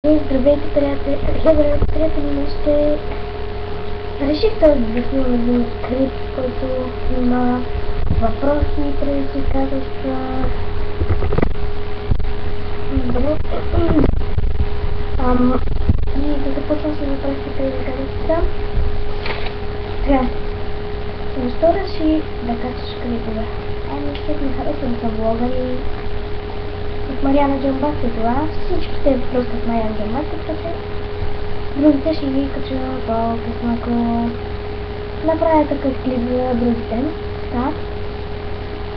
Здравейте, приятели, реших този да снимам един клип, който има въпроси, предизвикателства. И да започвам с въпросите и предизвикателства. Сега, защо реши да качаш клипове? Защото ми харесва да са блогъри. От Мариана Джамбаска това. Всичките въпроси от Мариана Джамбаска, така другите ще ги кача по-късно, ако направя такъв клип за другите. Така.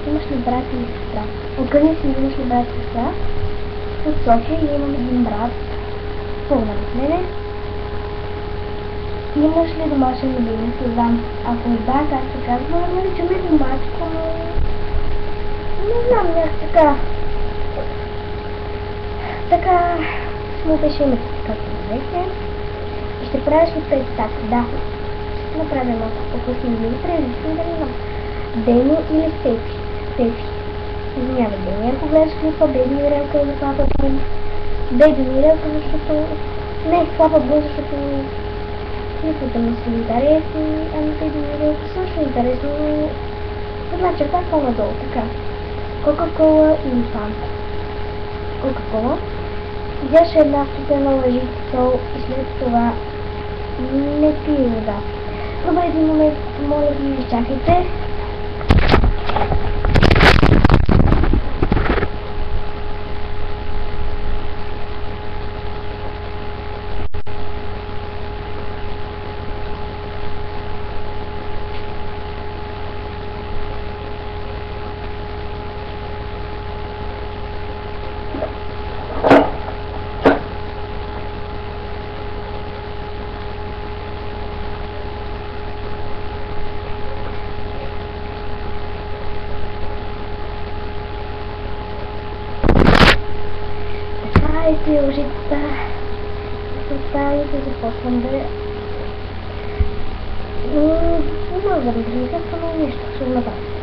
Имаш ли брат или сестра? Откъде си имаш ли брат и сестра? От София и имам един брат, по-голям от мене. Имаш ли домашен любимец? Знам. Ако да, как се казва, наричаме домашко, но не знам, някак така. Така му беше името, както знаете. И ще правиш ли представка? Да. Ще направя едно по-късно или предвиждам да няма. Дени или Стефи? Стефи. Извинявай, Дени, ако гледаш клипа, Беби Мирелка или Слава Бун. Беби Мирелка, защото... Не, Слава Бун, защото... Клипата ми са интересни, ами Беби Мирелка също е интересно, но... Една черта по-надолу, така. Кока-кола или Фанта? Кока-кола. Взяш една студена лъжица сол и след това не пие вода. Добре, един момент, моля ви, изчакайте. И лъжицата и да започвам да... Не мога да ви казвам, но нещо ще направя.